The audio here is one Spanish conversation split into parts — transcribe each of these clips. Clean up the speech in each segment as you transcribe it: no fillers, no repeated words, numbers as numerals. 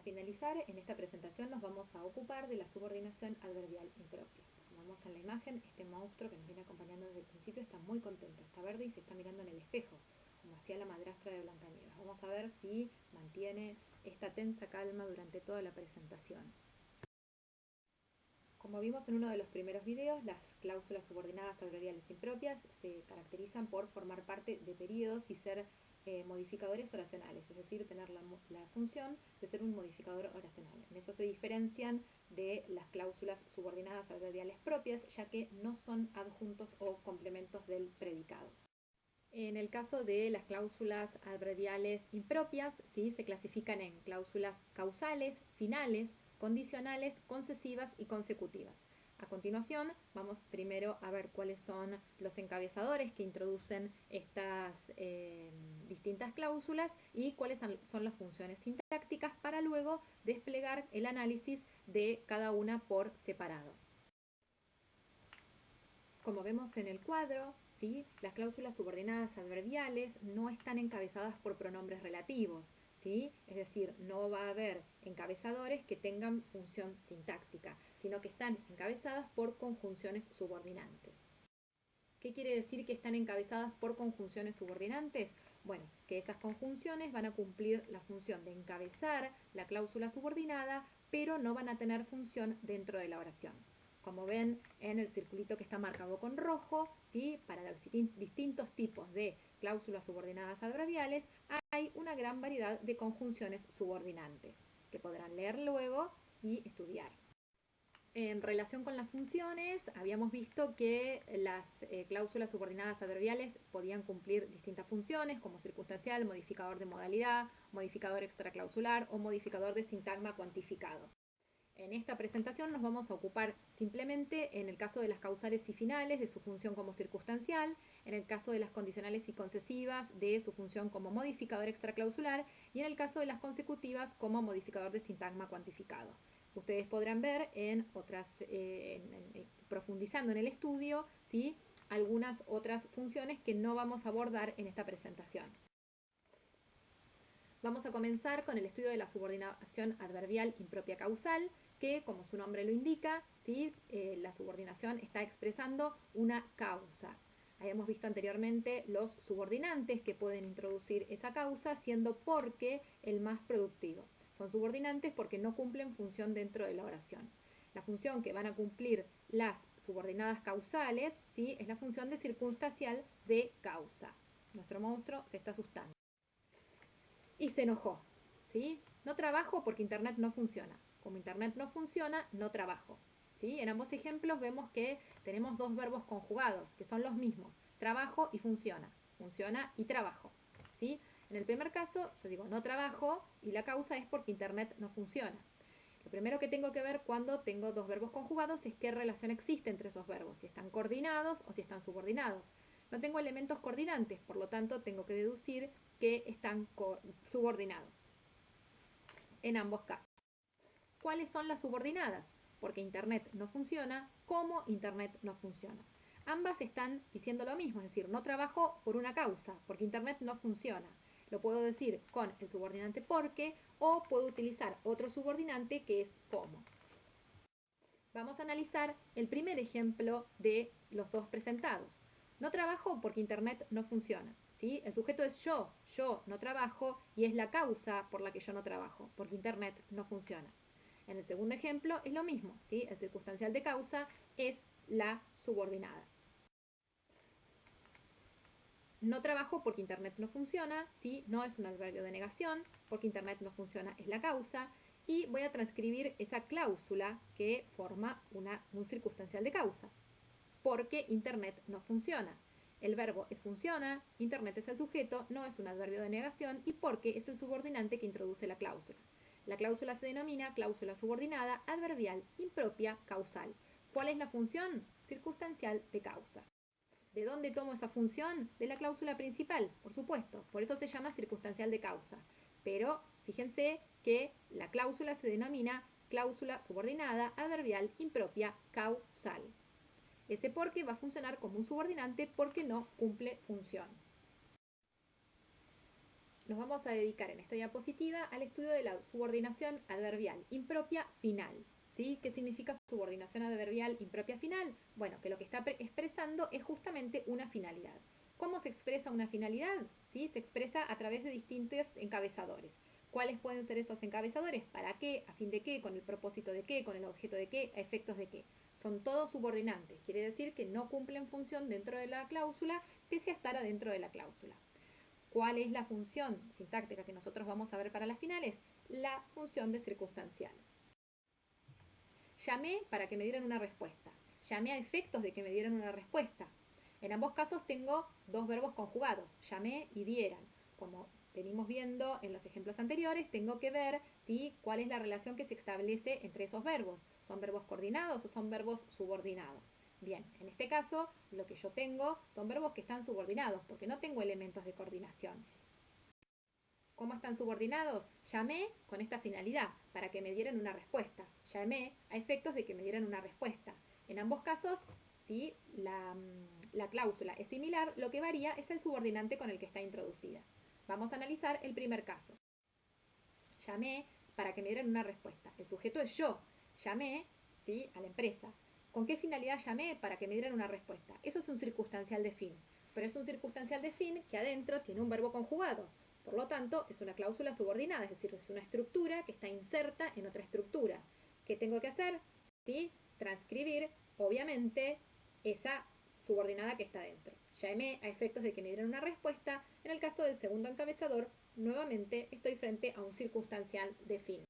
finalizar, en esta presentación nos vamos a ocupar de la subordinación adverbial impropia. Como vemos en la imagen, este monstruo que nos viene acompañando desde el principio está muy contento, está verde y se está mirando en el espejo, como hacía la madrastra de Blancanieves. Vamos a ver si mantiene esta tensa calma durante toda la presentación. Como vimos en uno de los primeros videos, las cláusulas subordinadas adverbiales impropias se caracterizan por formar parte de periodos y ser modificadores oracionales, es decir, tener la función de ser un modificador oracional. En eso se diferencian de las cláusulas subordinadas adverbiales propias, ya que no son adjuntos o complementos del predicado. En el caso de las cláusulas adverbiales impropias, ¿sí?, se clasifican en cláusulas causales, finales, condicionales, concesivas y consecutivas. A continuación, vamos primero a ver cuáles son los encabezadores que introducen estas distintas cláusulas y cuáles son las funciones sintácticas para luego desplegar el análisis de cada una por separado. Como vemos en el cuadro, ¿sí?, las cláusulas subordinadas adverbiales no están encabezadas por pronombres relativos, ¿sí? Es decir, no va a haber encabezadores que tengan función sintáctica, sino que están encabezadas por conjunciones subordinantes. ¿Qué quiere decir que están encabezadas por conjunciones subordinantes? Bueno, que esas conjunciones van a cumplir la función de encabezar la cláusula subordinada, pero no van a tener función dentro de la oración. Como ven en el circulito que está marcado con rojo, ¿sí?, para los distintos tipos de cláusulas subordinadas adverbiales hay una gran variedad de conjunciones subordinantes que podrán leer luego y estudiar. En relación con las funciones, habíamos visto que las cláusulas subordinadas adverbiales podían cumplir distintas funciones como circunstancial, modificador de modalidad, modificador extraclausular o modificador de sintagma cuantificado. En esta presentación nos vamos a ocupar simplemente en el caso de las causales y finales de su función como circunstancial, en el caso de las condicionales y concesivas de su función como modificador extraclausular y en el caso de las consecutivas como modificador de sintagma cuantificado. Ustedes podrán ver en otras, profundizando en el estudio, ¿sí?, algunas otras funciones que no vamos a abordar en esta presentación. Vamos a comenzar con el estudio de la subordinación adverbial impropia causal, que, como su nombre lo indica, ¿sí?, la subordinación está expresando una causa. Habíamos visto anteriormente los subordinantes que pueden introducir esa causa, siendo porque el más productivo. Son subordinantes porque no cumplen función dentro de la oración. La función que van a cumplir las subordinadas causales, ¿sí?, es la función de circunstancial de causa. Nuestro monstruo se está asustando. Y se enojó, ¿sí? No trabajo porque Internet no funciona. Como Internet no funciona, no trabajo, ¿sí? En ambos ejemplos vemos que tenemos dos verbos conjugados, que son los mismos, trabajo y funciona. Funciona y trabajo, ¿sí? En el primer caso, yo digo no trabajo y la causa es porque Internet no funciona. Lo primero que tengo que ver cuando tengo dos verbos conjugados es qué relación existe entre esos verbos, si están coordinados o si están subordinados. No tengo elementos coordinantes, por lo tanto tengo que deducir que están subordinados en ambos casos. ¿Cuáles son las subordinadas? Porque Internet no funciona, como Internet no funciona. Ambas están diciendo lo mismo, es decir, no trabajo por una causa, porque Internet no funciona. Lo puedo decir con el subordinante porque o puedo utilizar otro subordinante que es como. Vamos a analizar el primer ejemplo de los dos presentados. No trabajo porque Internet no funciona, ¿sí? El sujeto es yo no trabajo y es la causa por la que yo no trabajo, porque Internet no funciona. En el segundo ejemplo es lo mismo, ¿sí? El circunstancial de causa es la subordinada. No trabajo porque Internet no funciona, ¿sí? No es un adverbio de negación, porque Internet no funciona es la causa, y voy a transcribir esa cláusula que forma un circunstancial de causa, porque Internet no funciona. El verbo es funciona, Internet es el sujeto, no es un adverbio de negación y porque es el subordinante que introduce la cláusula. La cláusula se denomina cláusula subordinada adverbial impropia causal. ¿Cuál es la función? Circunstancial de causa. ¿De dónde tomo esa función? De la cláusula principal, por supuesto. Por eso se llama circunstancial de causa. Pero fíjense que la cláusula se denomina cláusula subordinada adverbial impropia causal. Ese porque va a funcionar como un subordinante porque no cumple función. nos vamos a dedicar en esta diapositiva al estudio de la subordinación adverbial impropia final. ¿Sí? ¿Qué significa subordinación adverbial impropia final? Bueno, que lo que está expresando es justamente una finalidad. ¿Cómo se expresa una finalidad? ¿Sí? Se expresa a través de distintos encabezadores. ¿Cuáles pueden ser esos encabezadores? ¿Para qué? ¿A fin de qué? ¿Con el propósito de qué? ¿Con el objeto de qué? ¿A efectos de qué? Son todos subordinantes. Quiere decir que no cumplen función dentro de la cláusula, pese a estar adentro de la cláusula. ¿Cuál es la función sintáctica que nosotros vamos a ver para las finales? La función de circunstancial. Llamé para que me dieran una respuesta. Llamé a efectos de que me dieran una respuesta. En ambos casos tengo dos verbos conjugados, llamé y dieran. Como venimos viendo en los ejemplos anteriores, tengo que ver ¿sí? Cuál es la relación que se establece entre esos verbos. ¿Son verbos coordinados o son verbos subordinados? Bien, en este caso lo que yo tengo son verbos que están subordinados porque no tengo elementos de coordinación. ¿Cómo están subordinados? Llamé con esta finalidad, para que me dieran una respuesta. Llamé a efectos de que me dieran una respuesta. En ambos casos, si la cláusula es similar, lo que varía es el subordinante con el que está introducida. Vamos a analizar el primer caso. Llamé para que me dieran una respuesta. El sujeto es yo. Llamé ¿sí? a la empresa. ¿Con qué finalidad llamé? Para que me dieran una respuesta. Eso es un circunstancial de fin. Pero es un circunstancial de fin que adentro tiene un verbo conjugado. Por lo tanto, es una cláusula subordinada, es decir, es una estructura que está inserta en otra estructura. ¿Qué tengo que hacer? ¿Sí? Transcribir, obviamente, esa subordinada que está dentro. Llamé a efectos de que me dieran una respuesta. En el caso del segundo encabezador, nuevamente estoy frente a un circunstancial de fin.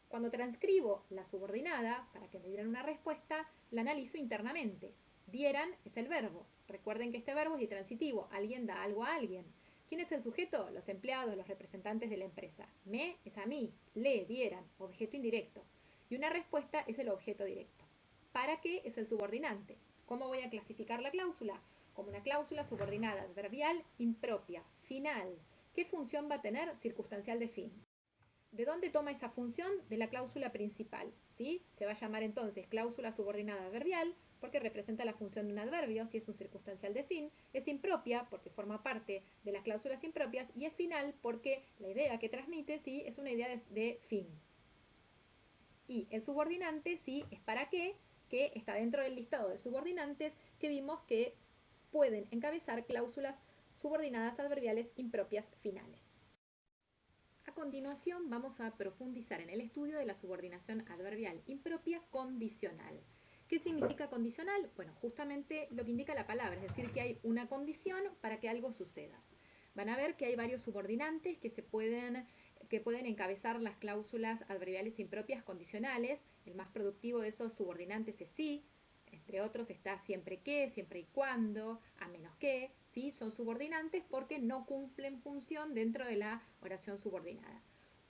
Cuando transcribo la subordinada para que me dieran una respuesta, la analizo internamente. Dieran es el verbo. Recuerden que este verbo es intransitivo. Alguien da algo a alguien. ¿Quién es el sujeto? Los empleados, los representantes de la empresa. Me es a mí. Le, dieran, objeto indirecto. Y una respuesta es el objeto directo. ¿Para qué es el subordinante? ¿Cómo voy a clasificar la cláusula? Como una cláusula subordinada adverbial impropia, final. ¿Qué función va a tener? Circunstancial de fin. ¿De dónde toma esa función? De la cláusula principal. ¿Sí? Se va a llamar entonces cláusula subordinada adverbial porque representa la función de un adverbio, si es un circunstancial de fin. Es impropia porque forma parte de las cláusulas impropias y es final porque la idea que transmite ¿sí? es una idea de fin. Y el subordinante sí es para qué, que está dentro del listado de subordinantes que vimos que pueden encabezar cláusulas subordinadas adverbiales impropias finales. A continuación vamos a profundizar en el estudio de la subordinación adverbial impropia condicional. ¿Qué significa condicional? Bueno, justamente lo que indica la palabra, es decir, que hay una condición para que algo suceda. Van a ver que hay varios subordinantes que pueden encabezar las cláusulas adverbiales impropias condicionales. El más productivo de esos subordinantes es sí, entre otros está siempre que, siempre y cuando, a menos que, ¿sí? Son subordinantes porque no cumplen función dentro de la oración subordinada.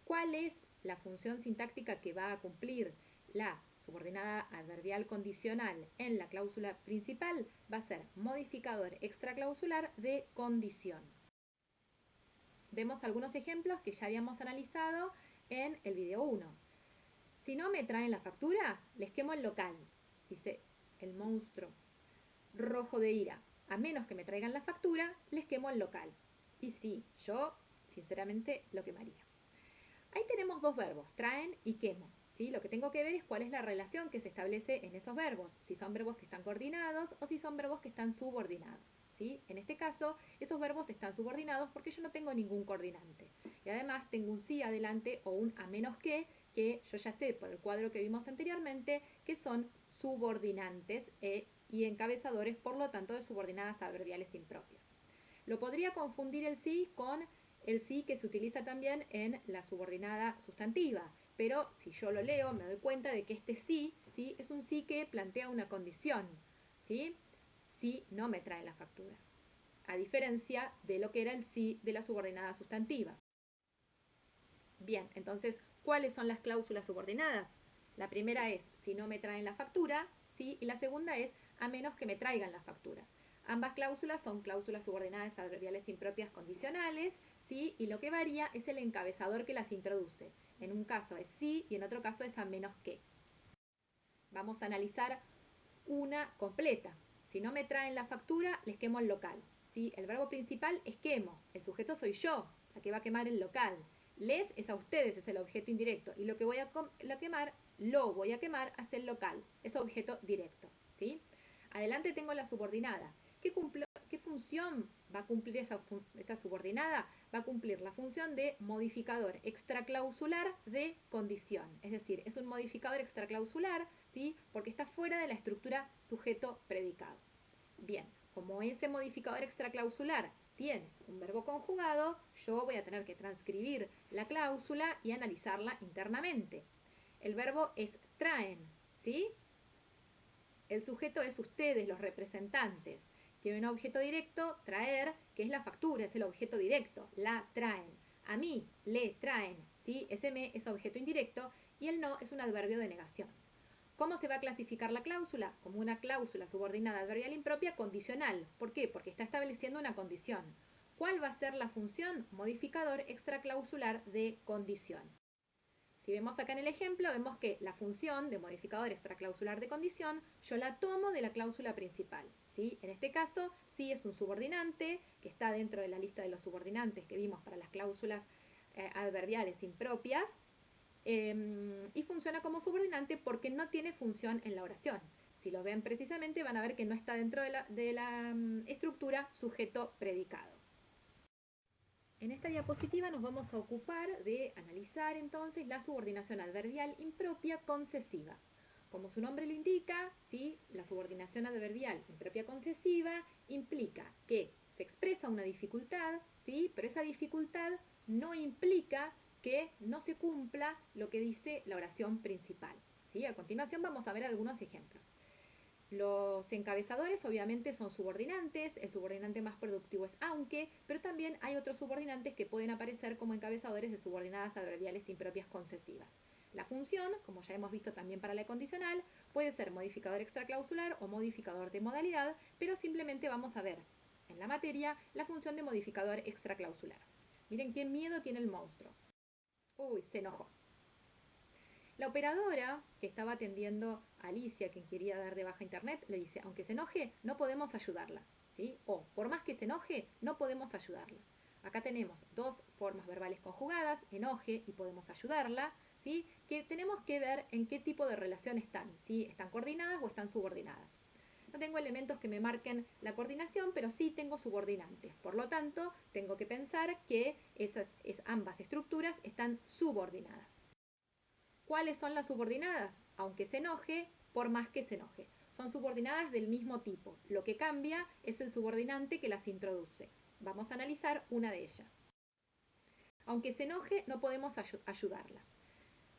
¿Cuál es la función sintáctica que va a cumplir la subordinada adverbial condicional en la cláusula principal? Va a ser modificador extraclausular de condición. Vemos algunos ejemplos que ya habíamos analizado en el video 1. Si no me traen la factura, les quemo el local, dice el monstruo rojo de ira. A menos que me traigan la factura, les quemo el local. Y sí, yo sinceramente lo quemaría. Ahí tenemos dos verbos, traen y quemo. ¿Sí? Lo que tengo que ver es cuál es la relación que se establece en esos verbos, si son verbos que están coordinados o si son verbos que están subordinados. ¿Sí? En este caso, esos verbos están subordinados porque yo no tengo ningún coordinante. Y además tengo un sí adelante o un a menos que yo ya sé por el cuadro que vimos anteriormente que son subordinantes y encabezadores, por lo tanto, de subordinadas adverbiales impropias. Lo podría confundir el sí con el sí que se utiliza también en la subordinada sustantiva, pero si yo lo leo me doy cuenta de que este sí, ¿sí? Es un sí que plantea una condición, ¿sí? Si no me traen la factura, a diferencia de lo que era el sí de la subordinada sustantiva. Bien, entonces, ¿cuáles son las cláusulas subordinadas? La primera es si no me traen la factura, ¿sí? Y la segunda es a menos que me traigan la factura. Ambas cláusulas son cláusulas subordinadas adverbiales impropias condicionales, ¿sí? Y lo que varía es el encabezador que las introduce. En un caso es sí y en otro caso es a menos que. Vamos a analizar una completa. Si no me traen la factura, les quemo el local, ¿sí? El verbo principal es quemo, el sujeto soy yo. la que va a quemar el local. Les es a ustedes, es el objeto indirecto. Y lo que voy a quemar, lo voy a quemar hacia el local, es objeto directo, ¿sí? Adelante tengo la subordinada. ¿Qué función va a cumplir esa subordinada? Va a cumplir la función de modificador extraclausular de condición. Es decir, es un modificador extraclausular, ¿sí? Porque está fuera de la estructura sujeto-predicado. Bien, como ese modificador extraclausular tiene un verbo conjugado, yo voy a tener que transcribir la cláusula y analizarla internamente. El verbo es traen, ¿sí? El sujeto es ustedes, los representantes. Tiene un objeto directo, traer, que es la factura, es el objeto directo, la traen. A mí, le traen, ¿sí? Ese me es objeto indirecto y el no es un adverbio de negación. ¿Cómo se va a clasificar la cláusula? Como una cláusula subordinada adverbial impropia condicional. ¿Por qué? Porque está estableciendo una condición. ¿Cuál va a ser la función? Modificador extraclausular de condición. Si vemos acá en el ejemplo, vemos que la función de modificador extraclausular de condición yo la tomo de la cláusula principal, ¿sí? En este caso, sí es un subordinante que está dentro de la lista de los subordinantes que vimos para las cláusulas adverbiales impropias y funciona como subordinante porque no tiene función en la oración. Si lo ven precisamente van a ver que no está dentro de la estructura sujeto-predicado. En esta diapositiva nos vamos a ocupar de analizar entonces la subordinación adverbial impropia concesiva. Como su nombre lo indica, ¿sí? La subordinación adverbial impropia concesiva implica que se expresa una dificultad, ¿sí? Pero esa dificultad no implica que no se cumpla lo que dice la oración principal, ¿sí? A continuación vamos a ver algunos ejemplos. Los encabezadores obviamente son subordinantes, el subordinante más productivo es aunque, pero también hay otros subordinantes que pueden aparecer como encabezadores de subordinadas adverbiales impropias concesivas. La función, como ya hemos visto también para la condicional, puede ser modificador extraclausular o modificador de modalidad, pero simplemente vamos a ver en la materia la función de modificador extraclausular. Miren qué miedo tiene el monstruo. Uy, se enojó. La operadora que estaba atendiendo a Alicia, quien quería dar de baja internet, le dice, aunque se enoje, no podemos ayudarla, ¿sí? O, por más que se enoje, no podemos ayudarla. Acá tenemos dos formas verbales conjugadas, enoje y podemos ayudarla, ¿sí? Que tenemos que ver en qué tipo de relación están, si están coordinadas o están subordinadas. No tengo elementos que me marquen la coordinación, pero sí tengo subordinantes. Por lo tanto, tengo que pensar que ambas estructuras están subordinadas. ¿Cuáles son las subordinadas? Aunque se enoje, por más que se enoje. Son subordinadas del mismo tipo. Lo que cambia es el subordinante que las introduce. Vamos a analizar una de ellas. Aunque se enoje, no podemos ayudarla.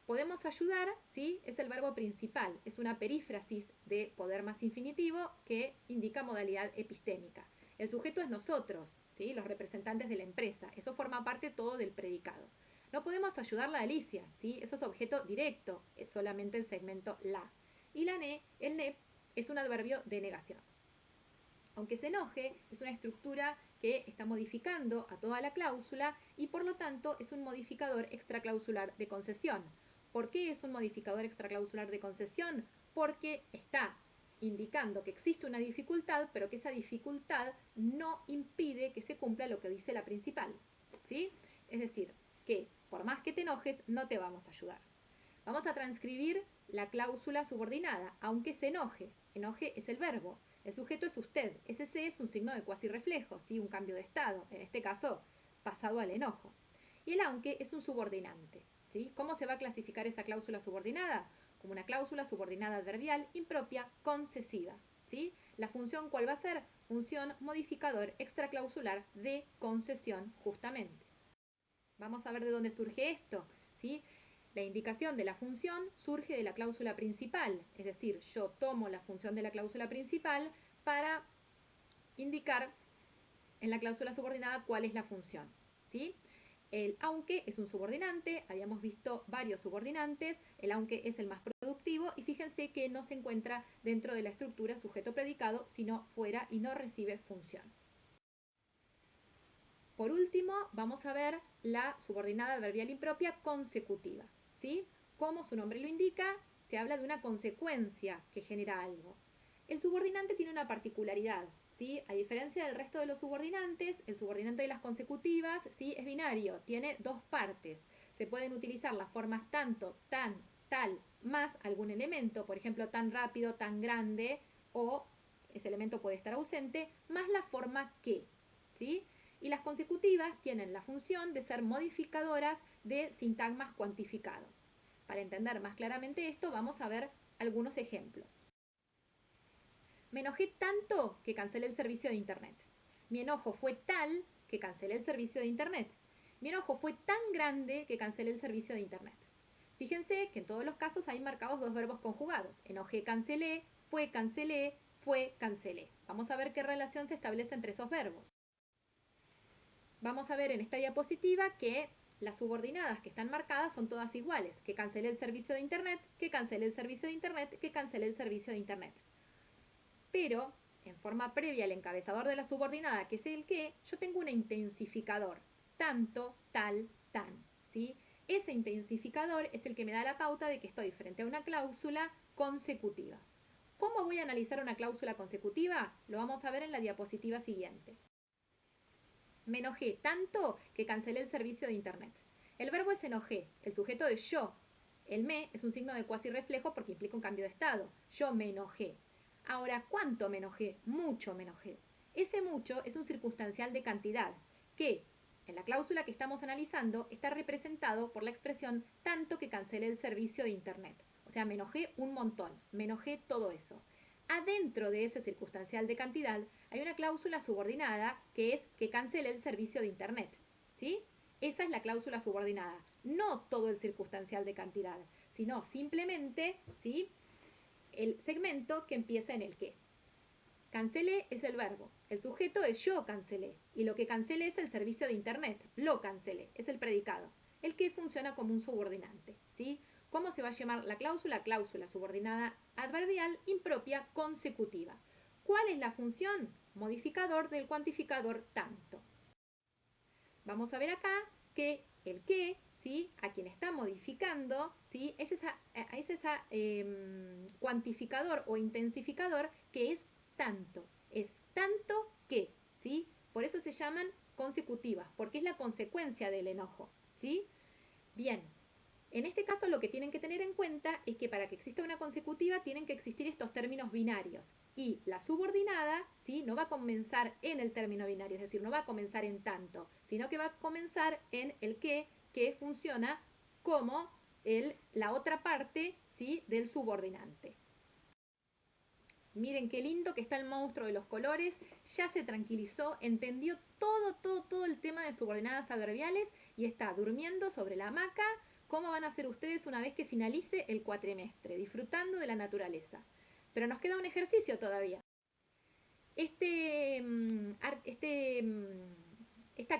Podemos ayudar, ¿sí? Es el verbo principal. Es una perífrasis de poder más infinitivo que indica modalidad epistémica. El sujeto es nosotros, ¿sí? Los representantes de la empresa. Eso forma parte todo del predicado. No podemos ayudarla a Alicia, ¿sí? Eso es objeto directo, es solamente el segmento la. Y el ne, es un adverbio de negación. Aunque se enoje, es una estructura que está modificando a toda la cláusula y por lo tanto es un modificador extraclausular de concesión. ¿Por qué es un modificador extraclausular de concesión? Porque está indicando que existe una dificultad, pero que esa dificultad no impide que se cumpla lo que dice la principal, ¿sí? Es decir, que por más que te enojes, no te vamos a ayudar. Vamos a transcribir la cláusula subordinada, aunque se enoje. Enoje es el verbo. El sujeto es usted. Ese es un signo de cuasirreflejo, ¿sí? Un cambio de estado. En este caso, pasado al enojo. Y el aunque es un subordinante, ¿sí? ¿Cómo se va a clasificar esa cláusula subordinada? Como una cláusula subordinada adverbial impropia concesiva, ¿sí? La función, ¿cuál va a ser? Función modificador extraclausular de concesión, justamente. Vamos a ver de dónde surge esto, ¿sí? La indicación de la función surge de la cláusula principal, es decir, yo tomo la función de la cláusula principal para indicar en la cláusula subordinada cuál es la función, ¿sí? El aunque es un subordinante, habíamos visto varios subordinantes, el aunque es el más productivo y fíjense que no se encuentra dentro de la estructura sujeto-predicado, sino fuera y no recibe función. Por último, vamos a ver la subordinada adverbial impropia consecutiva, ¿sí? Como su nombre lo indica, se habla de una consecuencia que genera algo. El subordinante tiene una particularidad, ¿sí? A diferencia del resto de los subordinantes, el subordinante de las consecutivas, ¿sí? Es binario, tiene dos partes. Se pueden utilizar las formas tanto, tan, tal, más algún elemento, por ejemplo, tan rápido, tan grande, o ese elemento puede estar ausente, más la forma que, ¿sí? Y las consecutivas tienen la función de ser modificadoras de sintagmas cuantificados. Para entender más claramente esto, vamos a ver algunos ejemplos. Me enojé tanto que cancelé el servicio de internet. Mi enojo fue tal que cancelé el servicio de internet. Mi enojo fue tan grande que cancelé el servicio de internet. Fíjense que en todos los casos hay marcados dos verbos conjugados. Enojé, cancelé, fue, cancelé. Vamos a ver qué relación se establece entre esos verbos. Vamos a ver en esta diapositiva que las subordinadas que están marcadas son todas iguales. Que cancelé el servicio de internet, que cancelé el servicio de internet, que cancelé el servicio de internet. Pero, en forma previa al encabezador de la subordinada, que es el que, yo tengo un intensificador. Tanto, tal, tan. ¿Sí? Ese intensificador es el que me da la pauta de que estoy frente a una cláusula consecutiva. ¿Cómo voy a analizar una cláusula consecutiva? Lo vamos a ver en la diapositiva siguiente. Me enojé tanto que cancelé el servicio de internet. El verbo es enojé, el sujeto es yo. El me es un signo de cuasi reflejo porque implica un cambio de estado. Yo me enojé. Ahora, ¿cuánto me enojé? Mucho me enojé. Ese mucho es un circunstancial de cantidad, que en la cláusula que estamos analizando está representado por la expresión tanto que cancelé el servicio de internet. O sea, me enojé un montón, me enojé todo eso. Adentro de ese circunstancial de cantidad hay una cláusula subordinada que es que cancele el servicio de internet. ¿Sí? Esa es la cláusula subordinada. No todo el circunstancial de cantidad, sino simplemente, ¿sí?, el segmento que empieza en el que. Cancelé es el verbo, el sujeto es yo cancelé, y lo que cancelé es el servicio de internet, lo cancelé, es el predicado, el que funciona como un subordinante, ¿sí? ¿Cómo se va a llamar la cláusula? Cláusula subordinada adverbial impropia consecutiva. ¿Cuál es la función? Modificador del cuantificador tanto. Vamos a ver acá que el que, ¿sí?, a quien está modificando, ¿sí?, es esa cuantificador o intensificador que es tanto. Es tanto que, ¿sí? Por eso se llaman consecutivas, porque es la consecuencia del enojo, ¿sí? Bien, en este caso lo que tienen que tener en cuenta es que para que exista una consecutiva tienen que existir estos términos binarios. Y la subordinada, ¿sí?, no va a comenzar en el término binario, es decir, no va a comenzar en tanto, sino que va a comenzar en el que funciona como la otra parte, ¿sí?, del subordinante. Miren qué lindo que está el monstruo de los colores, ya se tranquilizó, entendió todo el tema de subordinadas adverbiales y está durmiendo sobre la hamaca. ¿Cómo van a ser ustedes una vez que finalice el cuatrimestre? Disfrutando de la naturaleza. Pero nos queda un ejercicio todavía. Esta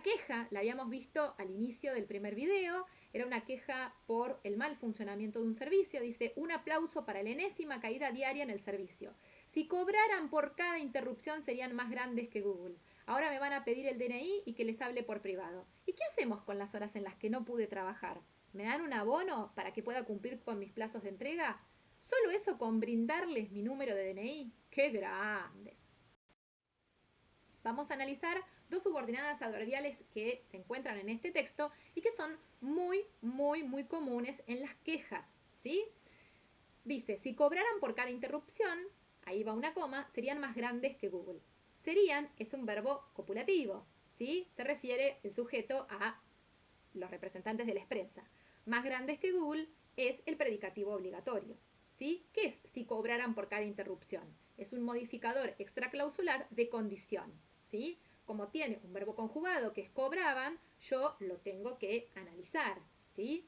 queja la habíamos visto al inicio del primer video. Era una queja por el mal funcionamiento de un servicio. Dice, un aplauso para la enésima caída diaria en el servicio. Si cobraran por cada interrupción serían más grandes que Google. Ahora me van a pedir el DNI y que les hable por privado. ¿Y qué hacemos con las horas en las que no pude trabajar? ¿Me dan un abono para que pueda cumplir con mis plazos de entrega? ¿Solo eso con brindarles mi número de DNI? ¡Qué grandes! Vamos a analizar dos subordinadas adverbiales que se encuentran en este texto y que son muy comunes en las quejas, ¿sí? Dice, si cobraran por cada interrupción, ahí va una coma, serían más grandes que Google. Serían es un verbo copulativo, ¿sí? Se refiere el sujeto a los representantes de la expresa. Más grandes que Google es el predicativo obligatorio, ¿sí? ¿Qué es si cobraran por cada interrupción? Es un modificador extraclausular de condición, ¿sí? Como tiene un verbo conjugado que es cobraban, yo lo tengo que analizar, ¿sí?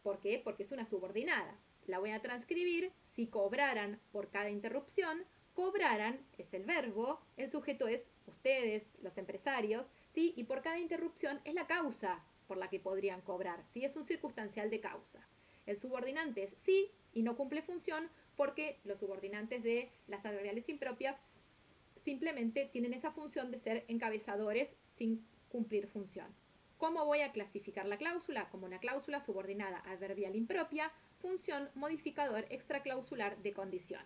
¿Por qué? Porque es una subordinada. La voy a transcribir, si cobraran por cada interrupción, cobraran es el verbo, el sujeto es ustedes, los empresarios, ¿sí? Y por cada interrupción es la causa por la que podrían cobrar, ¿sí? Es un circunstancial de causa. El subordinante es sí y no cumple función porque los subordinantes de las adverbiales impropias simplemente tienen esa función de ser encabezadores sin cumplir función. ¿Cómo voy a clasificar la cláusula? Como una cláusula subordinada adverbial impropia, función modificador extraclausular de condición.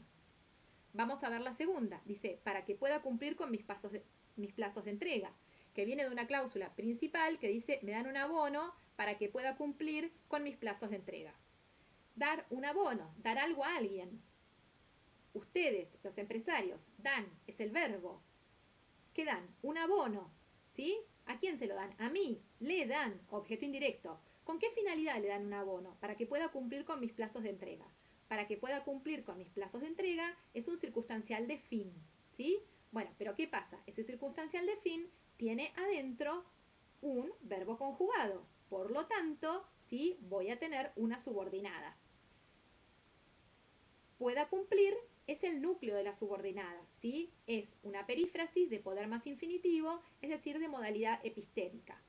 Vamos a ver la segunda. Dice, para que pueda cumplir con mis plazos de entrega, que viene de una cláusula principal que dice, me dan un abono para que pueda cumplir con mis plazos de entrega. Dar un abono, dar algo a alguien. Ustedes, los empresarios, dan, es el verbo. ¿Qué dan? Un abono, ¿sí? ¿A quién se lo dan? A mí, le dan, objeto indirecto. ¿Con qué finalidad le dan un abono? Para que pueda cumplir con mis plazos de entrega. Para que pueda cumplir con mis plazos de entrega es un circunstancial de fin, ¿sí? Bueno, pero ¿qué pasa? Ese circunstancial de fin tiene adentro un verbo conjugado. Por lo tanto, ¿sí? Voy a tener una subordinada. Pueda cumplir es el núcleo de la subordinada, ¿sí? Es una perífrasis de poder más infinitivo, es decir, de modalidad epistémica.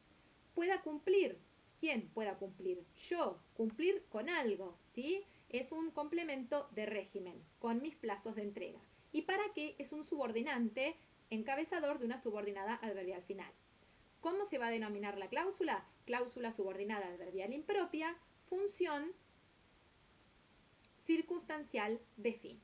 Pueda cumplir. ¿Quién pueda cumplir? Yo. Cumplir con algo, ¿sí? Es un complemento de régimen, con mis plazos de entrega. ¿Y para qué? Es un subordinante encabezador de una subordinada adverbial final. ¿Cómo se va a denominar la cláusula? Cláusula subordinada adverbial impropia, función circunstancial de fin.